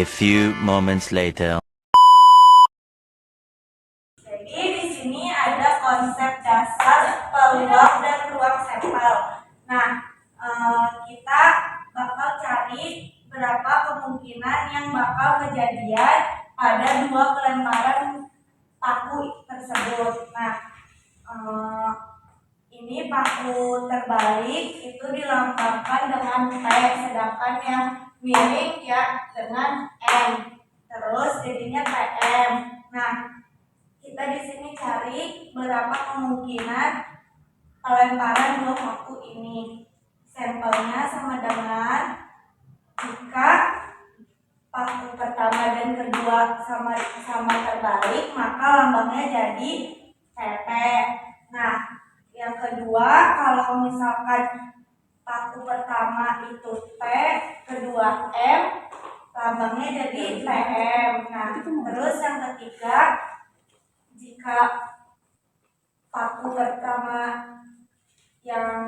A few moments later. Jadi di sini ada konsep dasar, peluang, dan ruang sampel. Nah, kita bakal cari berapa kemungkinan yang bakal kejadian pada dua pelemparan paku tersebut. Nah, ini paku terbalik itu dilambangkan dengan P, sedangkan yang miring ya dengan M. Terus jadinya PM. Nah, kita di sini cari berapa kemungkinan pelemparan dua paku ini. Sampelnya sama dengan jika paku pertama dan kedua sama terbalik, maka lambangnya jadi PP. Nah, yang kedua, kalau misalkan paku pertama itu P, kedua M, lambangnya jadi PM. Nah, terus yang ketiga, jika paku pertama yang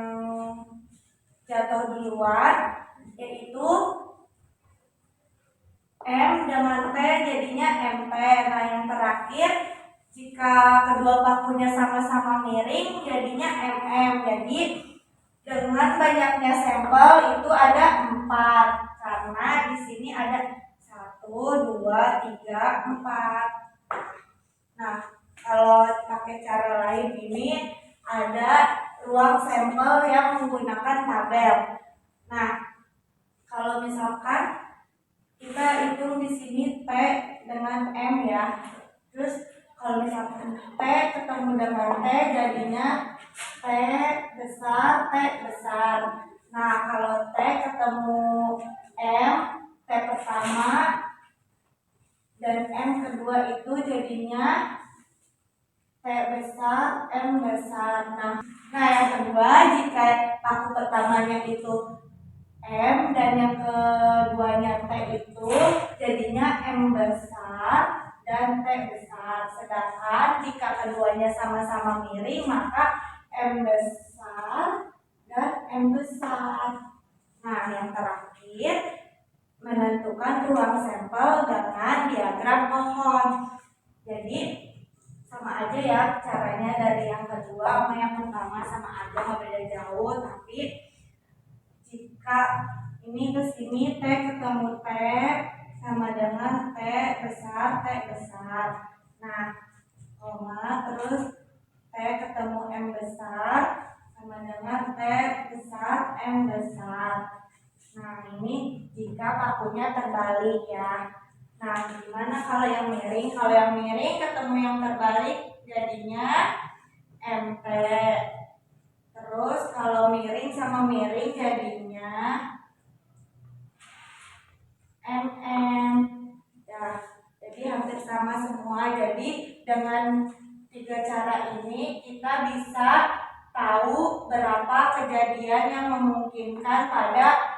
jatuh duluan, yaitu M dengan P jadinya MP. Nah, yang terakhir, jika kedua pakunya sama-sama miring jadinya MM. Jadi dengan banyaknya sampel itu ada 4, karena di sini ada 1, 2, 3, 4. Nah, kalau pakai cara lain ini ada ruang sampel yang menggunakan tabel. Nah, kalau misalkan kita hitung di sini T dengan M ya. Terus kalau misalkan T ketemu dengan T jadinya T besar, T besar. Nah, kalau T ketemu M, T pertama dan M kedua itu jadinya T besar, M besar. Nah, yang kedua, jika paku pertamanya itu M dan yang keduanya T itu jadinya M besar dan T besar. Sedangkan jika keduanya sama-sama miring maka M besar dan M besar. Nah, yang terakhir, menentukan ruang sampel dengan diagram pohon. Jadi sama aja ya caranya, dari yang kedua sama yang pertama sama aja, nggak beda jauh. Tapi jika ini ke sini T ketemu T sama dengan T besar, T besar. Nah, koma, terus T ketemu M besar sama dengan T besar, M besar. Nah, ini jika pakunya terbalik ya. Nah, gimana kalau yang miring? Kalau yang miring ketemu yang terbalik jadinya MP. Terus kalau miring sama miring jadinya MM. Ya, jadi hampir sama semua. Jadi dengan 3 cara ini kita bisa tahu berapa kejadian yang memungkinkan pada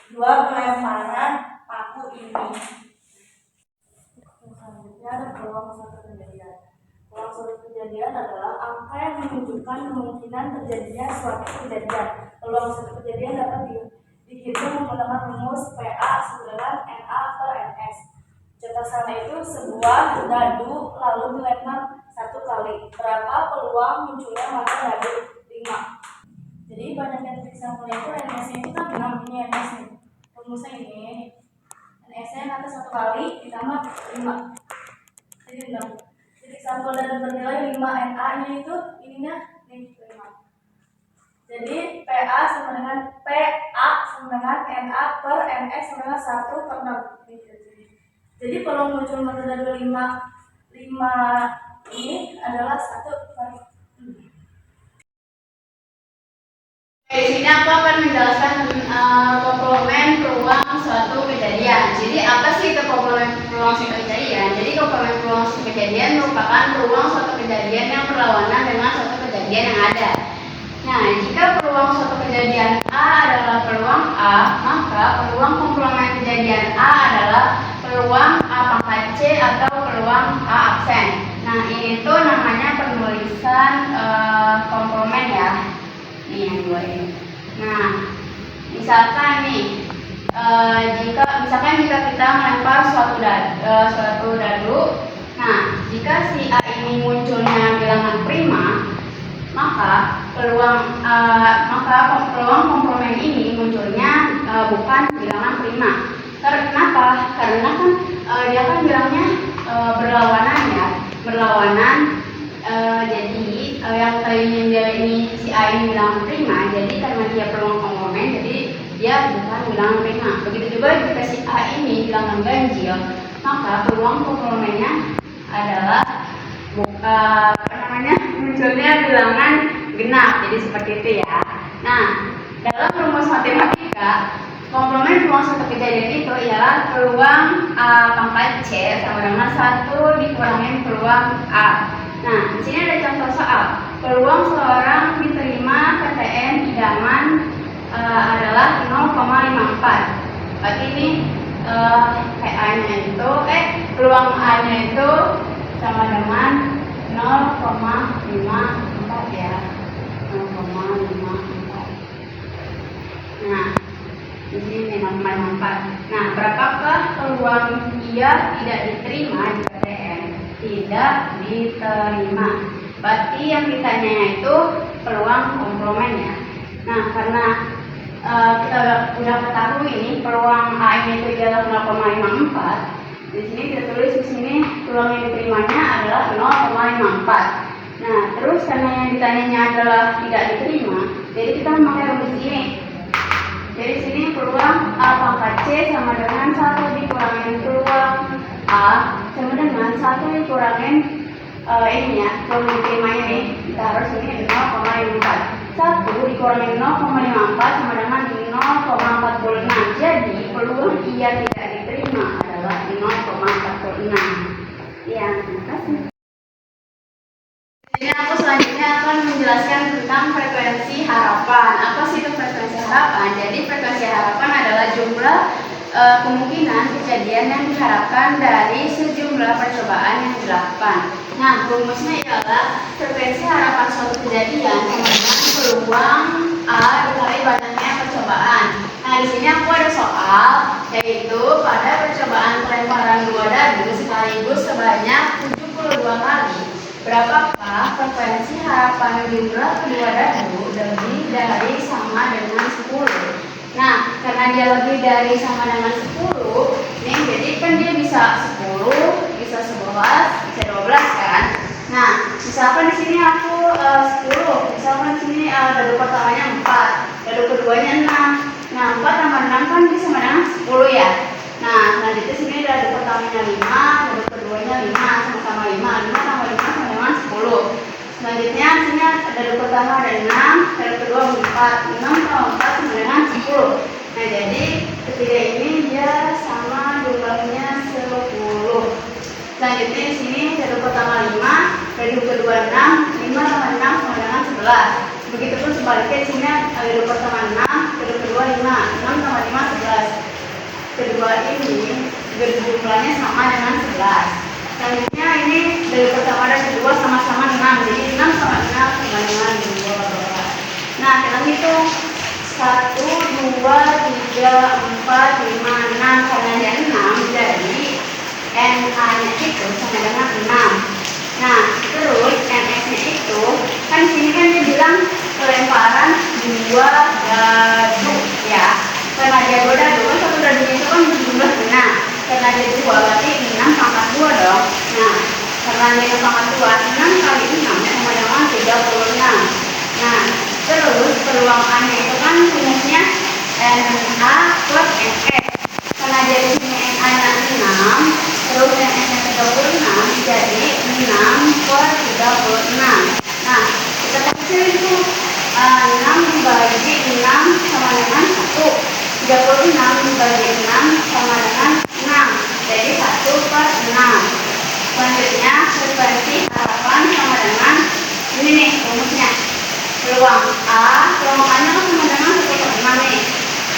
dua pelemparan paku ini. Selanjutnya ada peluang suatu kejadian. Peluang suatu kejadian adalah angka yang menunjukkan kemungkinan terjadinya suatu kejadian. Peluang suatu kejadian dapat dihitung menggunakan rumus PA sama dengan NA per NS. Contoh sana itu sebuah dadu lalu dilempar 1 kali. Berapa peluang munculnya mata dadu? 5. Jadi banyaknya titik sampel itu NS-nya itu kan 6, ini NS nih. Rumusnya ini. NS-nya nanti 1 kali ditambah 5. Jadi 6. Titik sampel dan bernilai 5 NA-nya itu ininya 5. Jadi PA sama dengan PA sama dengan NA per NS sama dengan 1 per 6. Jadi peluang muncul mata dadu 5 ini adalah 1 per 6. Di sini aku akan menjelaskan komplemen peluang suatu kejadian. Jadi apa sih itu komplemen peluang suatu kejadian? Jadi komplemen peluang suatu kejadian merupakan peluang suatu kejadian yang berlawanan dengan suatu kejadian yang ada. Nah, jika peluang suatu kejadian A adalah peluang A, maka peluang komplemen kejadian A adalah peluang A pangkat C atau peluang A absen. Nah, ini tuh namanya penulisan komplemen ya. Nih yang dua ini. Nah, misalkan nih jika misalkan kita melempar suatu dadu, nah jika si A ini munculnya bilangan prima, maka peluang komplement ini munculnya bukan bilangan prima. Kenapa? Karena kan dia kan bilangnya berlawanan ya, jadi yang tadinya dia ini si A ini bilangan prima, jadi karena dia peluang komplement, jadi dia bukan bilangan prima. Begitu juga jika si A ini bilangan ganjil, maka peluang komplementnya adalah munculnya bilangan genap. Jadi seperti itu ya. Nah, dalam rumus matematika, komplement peluang suatu kejadian itu ialah peluang A pangkat C sama dengan 1 dikurangin peluang A. Nah, di sini ada contoh soal. Peluang seorang diterima PTN idaman adalah 0,54. Berarti ini PA-nya itu peluang A-nya itu sama dengan 0,54 ya. 0,54. Nah, di sini 0,54. Nah, berapakah peluang ia tidak diterima di PTN? Tidak diterima. Berarti yang ditanya itu peluang komplement ya. Nah, karena kita udah ketahui ini peluang A-nya itu adalah 0,54. Di sini kita tulis di sini peluang yang diterimanya adalah 0,54. Nah, terus karena yang ditanyanya adalah tidak diterima, jadi kita memakai rumus ini. Jadi di sini peluang A pangkat C sama dengan 1 dikurangin peluang A sama dengan 1 dikurangin ini ya, peluang diterimanya ini. Kita harus ini 0,54. 1 dikurangin 0,54 sama dengan 0,46. Jadi peluang ia tidak diterima adalah 0,46. Ya, terima kasih. Ini aku selanjutnya akan menjelaskan tentang frekuensi harapan. Apa sih itu frekuensi harapan? Jadi frekuensi harapan adalah jumlah kemungkinan kejadian yang diharapkan dari sejumlah percobaan yang dilakukan. Nah, rumusnya ialah frekuensi harapan suatu kejadian sama dengan peluang A dikali banyaknya percobaan. Nah, di sini aku ada soal, yaitu pada percobaan pelemparan 2 dadu sekaligus sebanyak 72 kali, berapakah frekuensi harapan jumlah kedua dadu lebih dari sama dengan 10? Nah, karena dia lebih dari sama dengan 10, nih jadi kan dia bisa 10, bisa 11, bisa 12 kan? Nah, misalkan di sini aku 10, misalkan di sini dadu pertamanya 4, dadu keduanya 6. Nah, 4 tambah 6 kan bisa sama dengan 10 ya. Nah, selanjutnya sini dadu pertamanya 5, dadu keduanya 5, sama-sama 5, 5 tambah 5 sama dengan 10. Selanjutnya sini dadu pertama ada 6, dadu kedua 4, 6 tambah 4 sama dengan 10. Nah, jadi ketiga ini dia sama jumlahnya 10. Selanjutnya di sini dadu pertama 5, dadu kedua 6, 5 tambah 6 sama dengan 11. Begitupun sebaliknya di sini dadu pertama 6, dadu kedua 5, 6 tambah 5 11. Kedua ini jumlahnya sama dengan 11. Selanjutnya ini dadu pertama dan kedua sama-sama 6, jadi 6 sama 6 sama dengan 12. Nah, kita hitung 1, 2, 3, 4, 5, 6. Karena ada 6, jadi NA-nya itu sama dengan 6. Nah, terus NS-nya itu, kan sini kan dia bilang pelemparan 2 dadu ya. Karena dia 2 dadu, kan satu dadunya itu kan jumlah 6. Karena dia 2, berarti 6 pangkat 2 dong. Nah, karena dia 6 pangkat 2, 6 kali 6 sama dengan 36. Nah, terus peluang A-nya itu kan rumusnya NA plus NS. Karena dia di sini NA-nya 6, terus NS-nya 36, jadi 6 per 36. Nah, kita kecil itu 6 dibagi 6 sama dengan 1. 36 dibagi 6 sama dengan 6. Jadi 1 per 6. Selanjutnya frekuensi harapan sama dengan ini nih rumusnya. Peluang A-nya kan sama dengan 1 per 6 nih.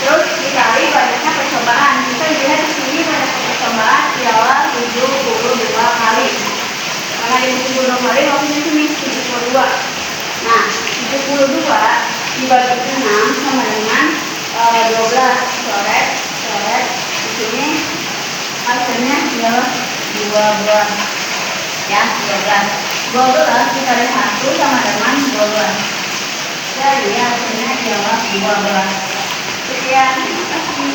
Terus dikali banyaknya percobaan. Kita lihat di sini banyaknya percobaan ialah 72 kali. Karena di 72 kali waktunya itu nih 72. Nah, 72 dibagi 6 sama dengan 12 coret sini hasilnya adalah 12 ya, 12 dikali 1 sama dengan 12. Jadi hasilnya adalah 12. Sekian, terima kasih.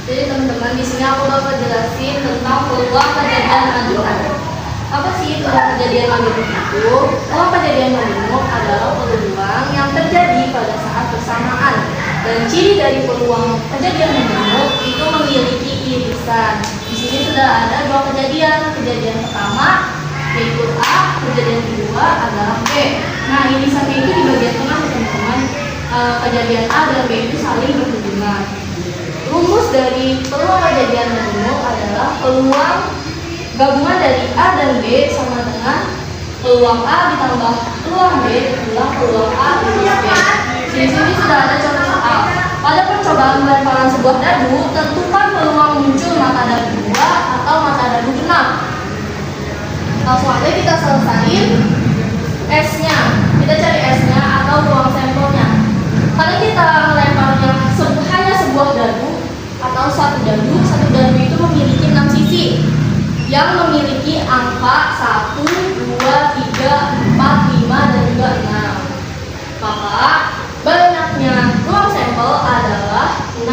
Jadi teman-teman, di sini aku bakal jelasin tentang peluang kejadian majemuk. Apa sih peluang kejadian majemuk itu? Peluang kejadian majemuk adalah peluang yang terjadi pada saat bersamaan. Dan ciri dari peluang kejadian majemuk itu memiliki irisan. Di sini sudah ada dua kejadian. Kejadian pertama yaitu A, kejadian kedua adalah B. Nah, irisannya itu di bagian tengah teman-teman. Kejadian A dan B itu saling berhubungan. Rumus dari peluang kejadian majemuk adalah peluang gabungan dari A dan B sama dengan peluang A ditambah peluang B adalah peluang A plus B. Di sini sudah ada contoh soal. Pada percobaan melemparan sebuah dadu, tentukan peluang muncul mata dadu 2 atau mata dadu genap. Langsung aja kita selesain S-nya. Kita cari S-nya atau ruang sampelnya. Kalau kita melemparnya hanya sebuah dadu atau satu dadu itu memiliki 6 sisi yang memiliki angka 1, 2, 3, 4, 5, dan juga 6. Maka banyaknya ruang sampel adalah 6.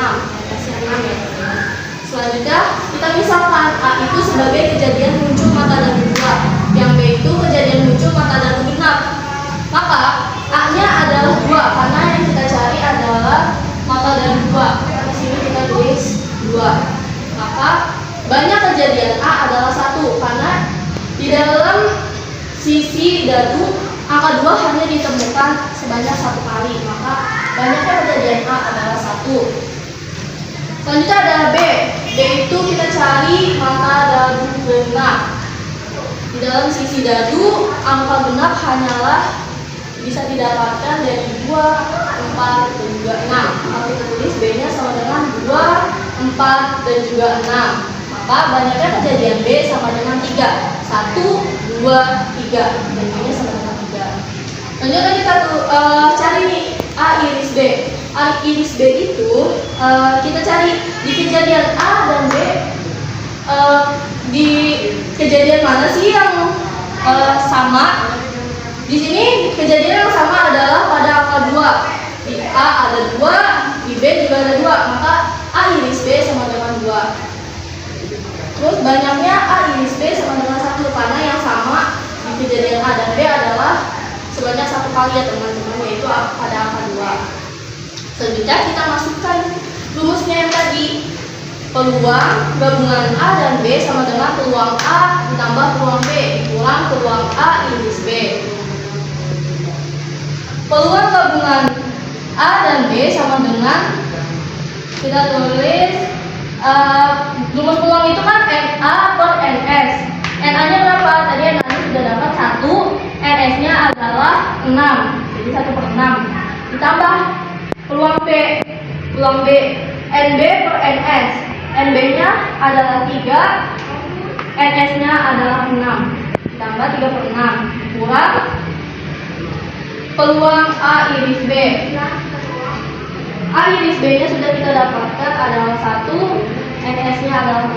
Kasih 6 ya teman-teman. Selanjutnya kita misalkan A itu sebagai kejadian muncul mata dadu 2, yang B itu kejadian muncul mata dadu genap. Maka A-nya adalah 2 karena yang kita cari adalah mata dadu 2. Di sini kita tulis 2. Maka banyak kejadian A adalah 1 karena di dalam sisi dadu angka 2 hanya ditemukan sebanyak 1 kali. Maka banyaknya kejadian A adalah 1. Selanjutnya ada B. B itu kita cari mata dadu genap. Di dalam sisi dadu angka genap hanyalah bisa didapatkan dari 2, 4, dan juga 6. Kalau kita tulis B-nya sama dengan 2, 4, dan juga 6. Maka banyaknya kejadian B sama dengan 3. 1, 2, 3. Dan B-nya sama dengan 3. Lanjutnya kita cari nih A iris B. A iris B itu kita cari di kejadian A dan B. Di kejadian mana sih yang sama? Di sini kejadian yang sama adalah pada angka 2. Di A ada 2, di B juga ada 2, maka A iris B sama dengan 2. Terus banyaknya A iris B sama dengan 1 karena yang sama di kejadian A dan B adalah sebanyak 1 kali ya teman-teman, yaitu pada angka 2. Selanjutnya kita masukkan rumusnya yang tadi. Peluang gabungan A dan B sama dengan peluang A ditambah peluang B dikulang peluang A iris B. Peluang gabungan A dan B sama dengan, kita tulis rumus peluang itu kan NA per NS. NA nya berapa? Tadi NA nya sudah dapat 1, NS nya adalah 6, jadi 1 per 6 ditambah peluang B NB per NS. NB nya adalah 3, NS nya adalah 6 ditambah 3 per 6 kurang peluang A iris B. A iris B nya sudah kita dapatkan adalah 1, NS nya adalah 6.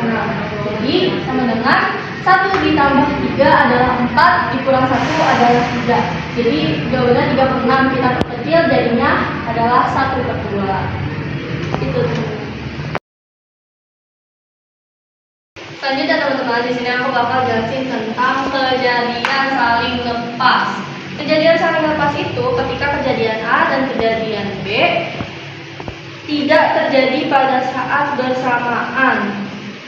Jadi sama dengan 1 ditambah 3 adalah 4, dikurang 1 adalah 3. Jadi jawabannya 3 per 6 kita perkecil jadinya adalah 1 per 2. Itu. Selanjutnya teman-teman, di sini aku bakal jelasin tentang kejadian saling lepas. Kejadian saling lepas itu ketika kejadian A dan kejadian B tidak terjadi pada saat bersamaan.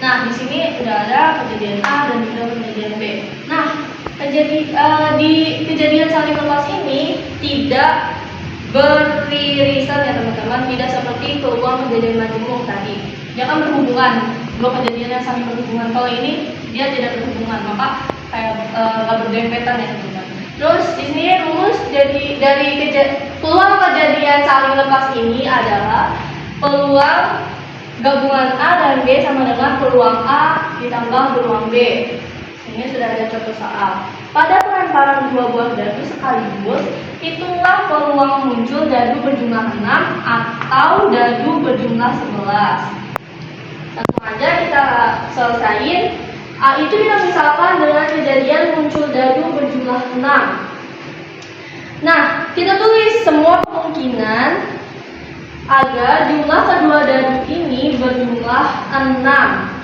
Nah, di sini sudah ada kejadian A dan juga kejadian B. Nah, di kejadian saling lepas ini tidak beririsan ya teman-teman, tidak seperti peluang kejadian majemuk tadi. Dia kan berhubungan, dua kejadian yang saling berhubungan. Kalau ini dia tidak berhubungan, maka kayak nggak berdempetan ya teman-teman. Terus di sini rumus dari peluang kejadian saling lepas ini adalah peluang gabungan A dan B sama dengan peluang A ditambah peluang B. Ini sudah ada contoh soal. Pada pelemparan dua buah dadu sekaligus, hitunglah peluang muncul dadu berjumlah 6 atau dadu berjumlah 11. Langsung aja kita selesain. Itu kita misalkan dengan kejadian muncul dadu berjumlah 6. Nah, kita tulis semua kemungkinan agar jumlah kedua dadu ini berjumlah 6.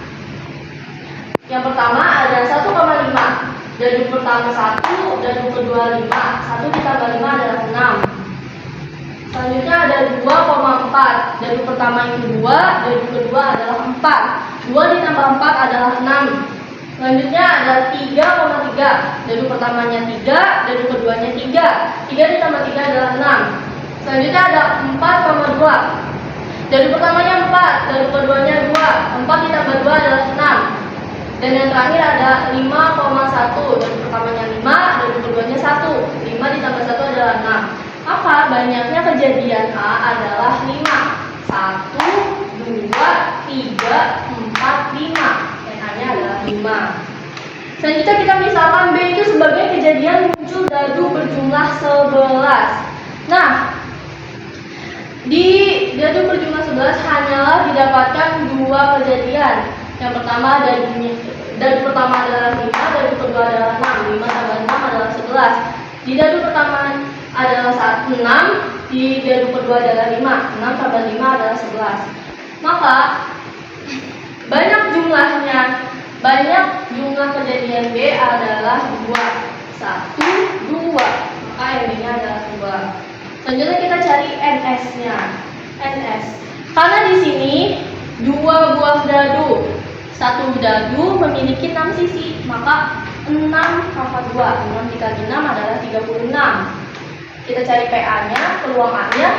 Yang pertama ada 1,5. Dadu pertama 1, dadu kedua 5. 1 ditambah 5 adalah 6. Selanjutnya ada 2,4. Dadu pertama yang kedua, dadu kedua adalah 4. 2 ditambah 4 adalah 6. Selanjutnya ada 3,3. Dadu pertamanya 3, dadu keduanya 3. 3 ditambah 3 adalah 6. Selanjutnya ada 4,2. Dadu pertamanya 4, dadu keduanya 2. 4 ditambah 2 adalah 6. Dan yang terakhir ada 5,1. Dadu pertamanya 5, dadu keduanya 1. 5 ditambah 1 adalah 6. Maka banyaknya kejadian A adalah 5. 1, 2, 3, 4, 5. Dan A-nya adalah 5. Selanjutnya kita misalkan B itu sebagai kejadian muncul dadu berjumlah 11. Nah, di dadu berjumlah 11 hanyalah didapatkan 2 kejadian. Yang pertama dadu pertama adalah 5, dadu kedua adalah 6. 5 tambah 6 adalah 11. Di dadu pertama adalah 6, di dadu kedua adalah 5. 6 tambah 5 adalah 11. Maka banyak jumlah kejadian B adalah 2. 1, 2. Maka yang B-nya adalah 2. Selanjutnya kita cari NS-nya. NS. Karena di sini 2 buah dadu. Satu dadu memiliki 6 sisi, maka 6 pangkat 2. 6 dikali 6 adalah 36. Kita cari PA-nya, peluang A-nya.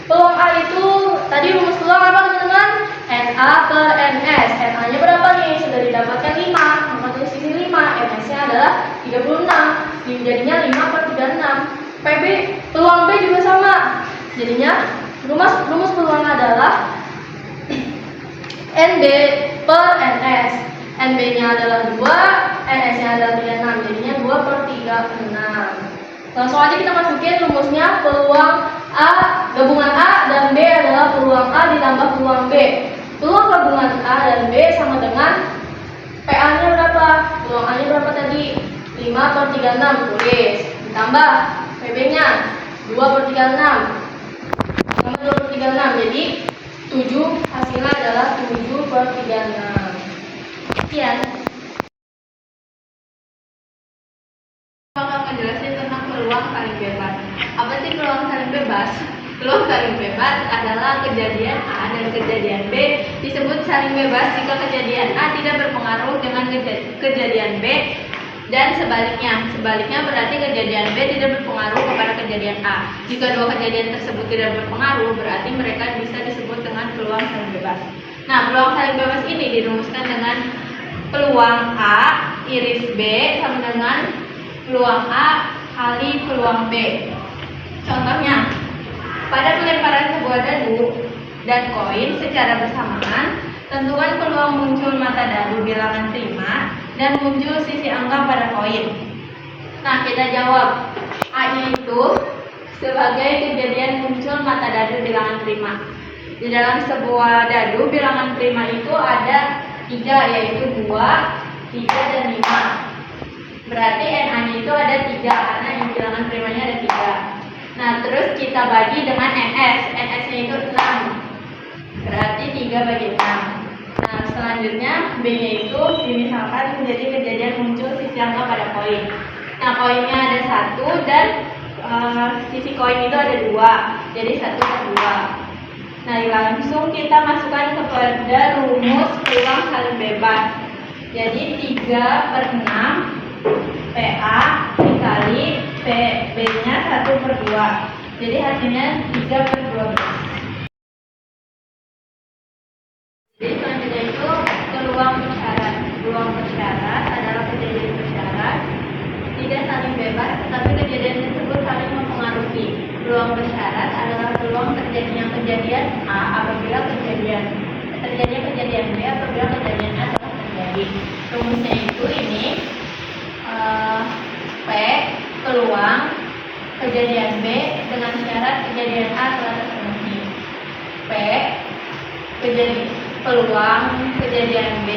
Peluang A itu, tadi rumus peluang apa teman-teman? NA per NS. NA-nya berapa nih? Sudah didapatkan 5. Maka tulis sisi 5. NS-nya adalah 36. Jadinya 5 per 36. PB, peluang B juga sama. Jadinya, rumus peluang adalah NB per NS. NB-nya adalah 2, NS-nya adalah 36. Jadinya 2 per 36. Langsung aja kita masukin rumusnya. Peluang A, gabungan A dan B adalah peluang A ditambah peluang B. Peluang gabungan A dan B sama dengan PA-nya berapa? Peluang A-nya berapa tadi? 5 per 36. Tulis. Ditambah PB-nya 2 per 36. Tambah 2 per 36. Jadi 7, hasilnya adalah 7 per 36. Sekian. Bakal menjelaskan tentang peluang saling bebas. Apa sih peluang saling bebas? Peluang saling bebas adalah kejadian A dan kejadian B disebut saling bebas jika kejadian A tidak berpengaruh dengan kejadian B dan sebaliknya. Sebaliknya berarti kejadian B tidak berpengaruh kepada kejadian A. Jika dua kejadian tersebut tidak berpengaruh, berarti mereka bisa disebut dengan peluang saling bebas. Nah, peluang saling bebas ini dirumuskan dengan peluang A iris B sama dengan peluang A kali peluang B. Contohnya, pada pelemparan sebuah dadu dan koin secara bersamaan, tentukan peluang muncul mata dadu bilangan prima dan muncul sisi angka pada koin. Nah, kita jawab. A-nya itu sebagai kejadian muncul mata dadu bilangan prima. Di dalam sebuah dadu bilangan prima itu ada 3, yaitu 2, 3, dan 5. Berarti NA-nya itu ada 3 karena yang bilangan primanya ada 3. Nah, terus kita bagi dengan NS. NS-nya itu 6. Berarti 3 bagi 6. Nah, selanjutnya B-nya itu dimisalkan menjadi kejadian muncul sisi angka pada koin. Nah, koinnya ada 1 dan sisi koin itu ada 2. Jadi 1 per 2. Nah, langsung kita masukkan kepada rumus peluang saling bebas. Jadi 3 per 6 PA dikali PB-nya 1 per 2. Jadi hasilnya 3 per 12. Jadi selanjutnya itu peluang bersyarat. Peluang bersyarat adalah kejadian bersyarat tidak saling bebas, tetapi kejadian tersebut saling mempengaruhi. Peluang bersyarat adalah peluang terjadinya kejadian A apabila terjadinya kejadian B apabila kejadian A telah terjadi. Rumusnya itu ini peluang kejadian B dengan syarat kejadian A telah terpenuhi. P. Peluang kejadian B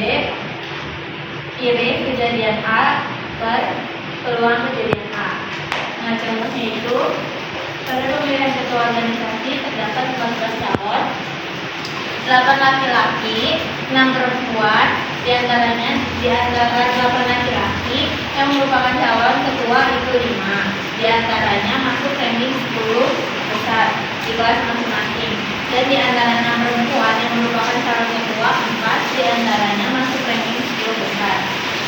iring kejadian A per peluang kejadian A. Nah, contohnya itu pada pemilihan ketua organisasi terdapat 14 calon, 8 laki-laki, 6 perempuan, di antara 8 laki-laki yang merupakan calon ketua itu 5, di antaranya masuk ranking 10 besar di kelas masing-masing, dan di antara 6 perempuan yang merupakan calon ketua 4, di antaranya masuk ranking 10 besar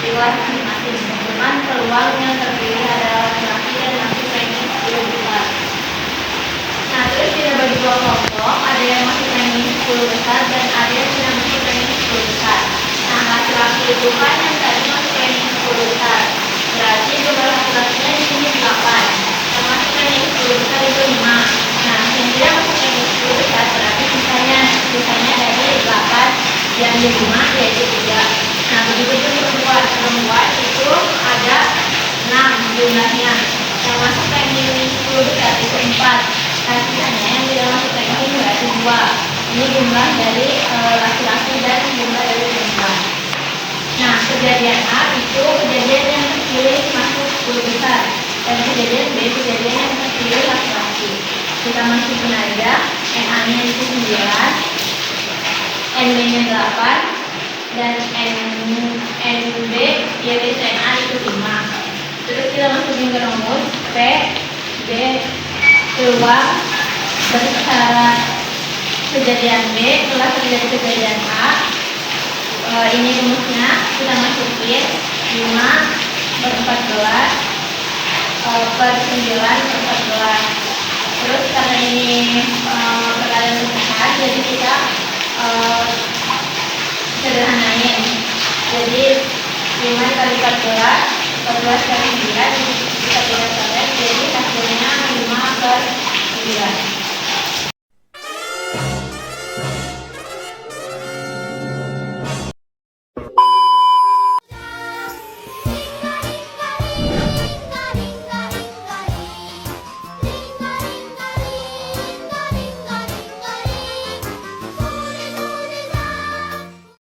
di kelas masing-masing. Dengan peluang yang terpilih adalah laki-laki dan masuk ranking 10 besar. Nah, terus kita bagi dua kelompok, ada yang masuk ranking 10 besar dan ada yang tidak masuk ranking 10 besar. Nah, laki-laki itu kan yang tadi masuk ranking 10 besar, berarti jumlah laki-lakinya di sini 8, yang masuk ranking 10 besar itu 5. Nah, yang tidak masuk ranking 10 besar berarti sisanya dari 8 yang di 5 yaitu 3. Nah, begitu pun perempuan itu ada 6 jumlahnya, yang masuk ranking 10 besar itu 4. Sisanya yang tidak masuk ranking berarti 2. Ini jumlah dari laki-laki dan jumlah dari perempuan. Nah, kejadian A itu kejadian yang terpilih masuk 10 besar, dan kejadian B kejadian yang terpilih laki-laki. Kita masukin aja, NA-nya itu 9, NB-nya 8, dan NB yaitu NA itu 5. Terus kita masukin ke rumus P, B, peluang bersyarat kejadian B telah terjadi kejadian A. Ini rumusnya kita masukin 5 per 14 per 9 per 14. Terus karena ini perkalian rumusan, jadi kita sederhanain. Jadi 5 kali 14 kali